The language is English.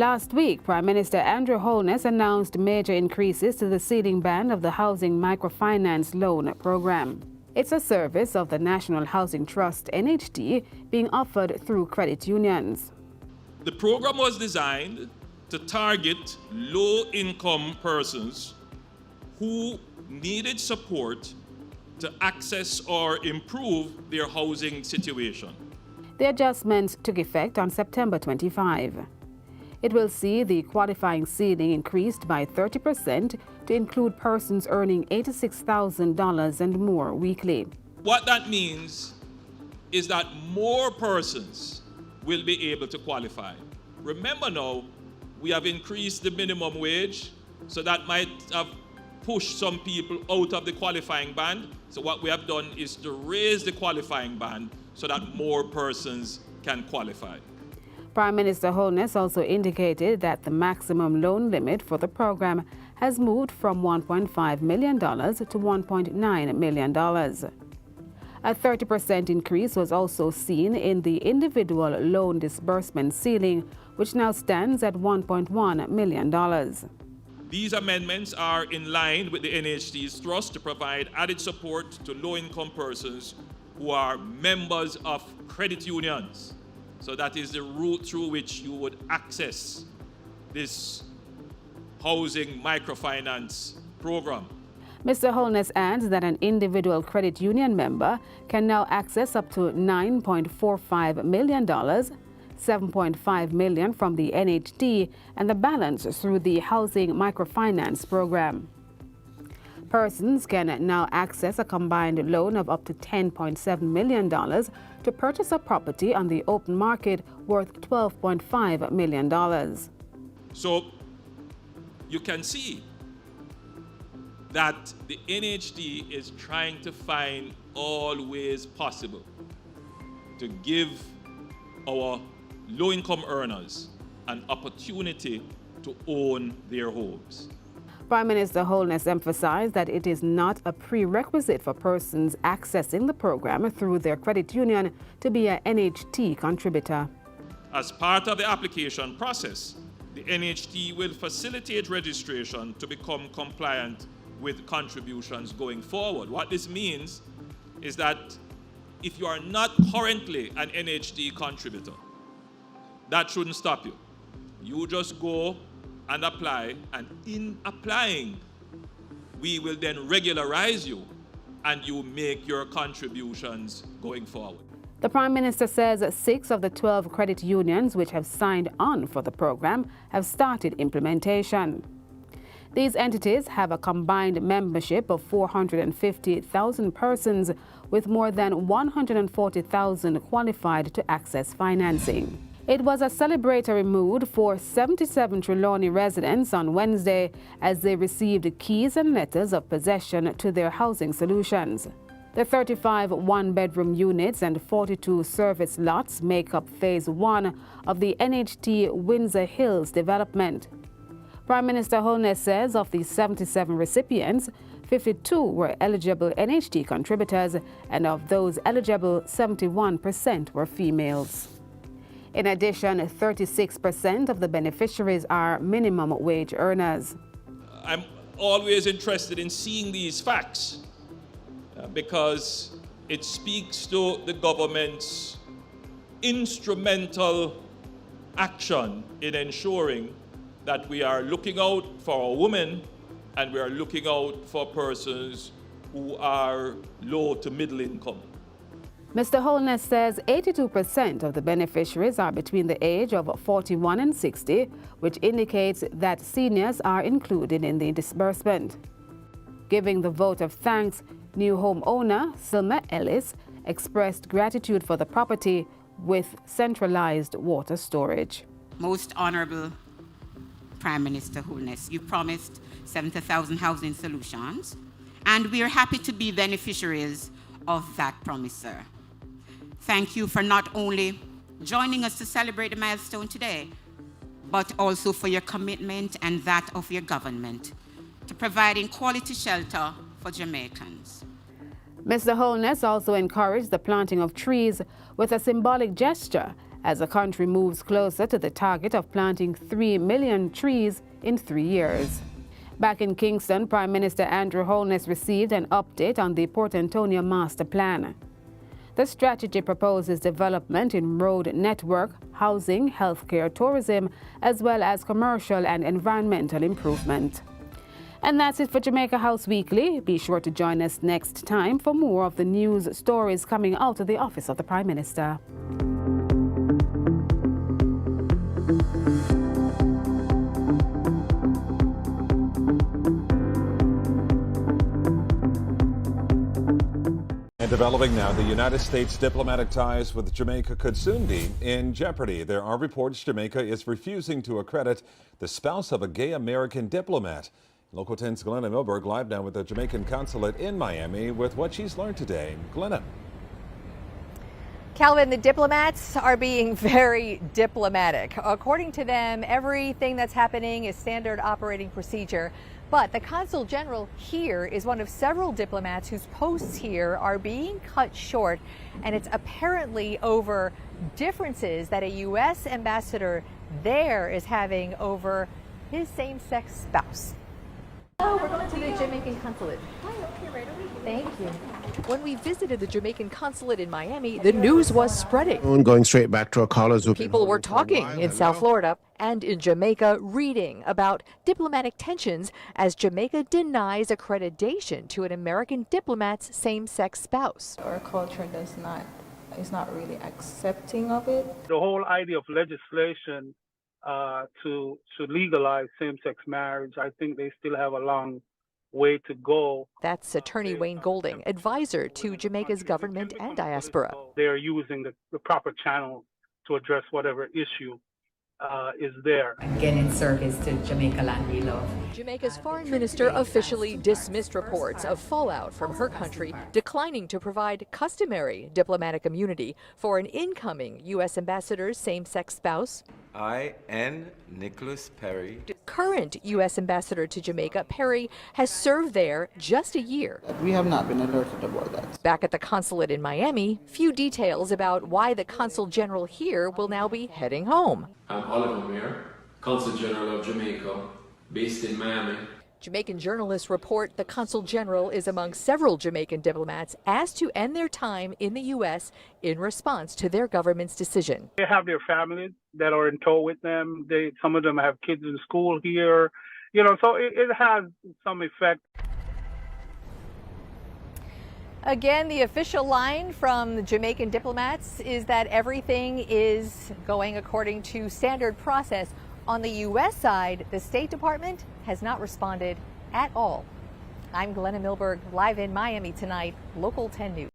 Last week, Prime Minister Andrew Holness announced major increases to the ceiling band of the Housing Microfinance Loan Program. It's a service of the National Housing Trust, NHT, being offered through credit unions. The program was designed to target low-income persons who needed support to access or improve their housing situation. The adjustments took effect on September 25. It will see the qualifying ceiling increased by 30% to include persons earning $86,000 and more weekly. What that means is that more persons will be able to qualify. Remember now, we have increased the minimum wage, so that might have pushed some people out of the qualifying band. So what we have done is to raise the qualifying band so that more persons can qualify. Prime Minister Holness also indicated that the maximum loan limit for the program has moved from $1.5 million to $1.9 million. A 30% increase was also seen in the individual loan disbursement ceiling, which now stands at $1.1 million. These amendments are in line with the NHT's thrust to provide added support to low-income persons who are members of credit unions. So that is the route through which you would access this housing microfinance program. Mr. Holness adds that an individual credit union member can now access up to $9.45 million, $7.5 million from the NHT, and the balance through the Housing Microfinance Program. Persons can now access a combined loan of up to $10.7 million to purchase a property on the open market worth $12.5 million. So you can see that the NHT is trying to find all ways possible to give our low-income earners an opportunity to own their homes. Prime Minister Holness emphasized that it is not a prerequisite for persons accessing the program through their credit union to be an NHT contributor. As part of the application process, the NHT will facilitate registration to become compliant with contributions going forward. What this means is that if you are not currently an NHT contributor, that shouldn't stop you. You just go and apply, and in applying, we will then regularize you and you make your contributions going forward. The Prime Minister says 6 of the 12 credit unions which have signed on for the program have started implementation. These entities have a combined membership of 450,000 persons, with more than 140,000 qualified to access financing. It was a celebratory mood for 77 Trelawney residents on Wednesday as they received keys and letters of possession to their housing solutions. The 35 one-bedroom units and 42 service lots make up Phase 1 of the NHT Windsor Hills development. Prime Minister Holness says of the 77 recipients, 52 were eligible NHT contributors, and of those eligible, 71% were females. In addition, 36% of the beneficiaries are minimum wage earners. I'm always interested in seeing these facts because it speaks to the government's instrumental action in ensuring that we are looking out for our women and we are looking out for persons who are low to middle income. Mr. Holness says 82% of the beneficiaries are between the age of 41 and 60, which indicates that seniors are included in the disbursement. Giving the vote of thanks, new homeowner Silma Ellis expressed gratitude for the property with centralized water storage. Most Honorable Prime Minister Holness, you promised 70,000 housing solutions, and we are happy to be beneficiaries of that promise, sir. Thank you for not only joining us to celebrate the milestone today, but also for your commitment and that of your government to providing quality shelter for Jamaicans. Mr. Holness also encouraged the planting of trees with a symbolic gesture as the country moves closer to the target of planting 3 million trees in 3 years. Back in Kingston, Prime Minister Andrew Holness received an update on the Port Antonio Master Plan. The strategy proposes development in road network, housing, healthcare, tourism, as well as commercial and environmental improvement. And that's it for Jamaica House Weekly. Be sure to join us next time for more of the news stories coming out of the office of the Prime Minister. Developing now, the United States diplomatic ties with Jamaica could soon be in jeopardy. There are reports Jamaica is refusing to accredit the spouse of a gay American diplomat. Local 10's Glenna Milberg live now with the Jamaican consulate in Miami with what she's learned today. Glenna. Calvin, the diplomats are being very diplomatic. According to them, everything that's happening is standard operating procedure. But the Consul General here is one of several diplomats whose posts here are being cut short, and it's apparently over differences that a U.S. ambassador there is having over his same-sex spouse. Oh, we're going to the Jamaican consulate. Thank you. When we visited the Jamaican consulate in Miami, the news was spreading. Going straight back to our callers. People were talking in South Florida and in Jamaica, reading about diplomatic tensions as Jamaica denies accreditation to an American diplomat's same-sex spouse. Our culture is not really accepting of it. The whole idea of legislation to legalize same-sex marriage, I think they still have a long way to go. That's attorney Wayne Golding, advisor to Jamaica's government and diaspora. They're using the proper channel to address whatever issue is there. Again, in service to Jamaica land we love. Jamaica's foreign minister officially dismissed reports of fallout from her country, declining to provide customary diplomatic immunity for an incoming U.S. ambassador's same-sex spouse. I, N. Nicholas Perry. Current U.S. ambassador to Jamaica, Perry, has served there just a year. We have not been alerted about that. Back at the consulate in Miami, few details about why the Consul General here will now be heading home. I'm Oliver Mayer, Consul General of Jamaica, based in Miami. Jamaican journalists report the Consul General is among several Jamaican diplomats asked to end their time in the U.S. in response to their government's decision. They have their families that are in tow with them. Some of them have kids in school here, so it has some effect. Again, the official line from the Jamaican diplomats is that everything is going according to standard process. On the U.S. side, the State Department has not responded at all. I'm Glenna Milberg, live in Miami tonight, Local 10 News.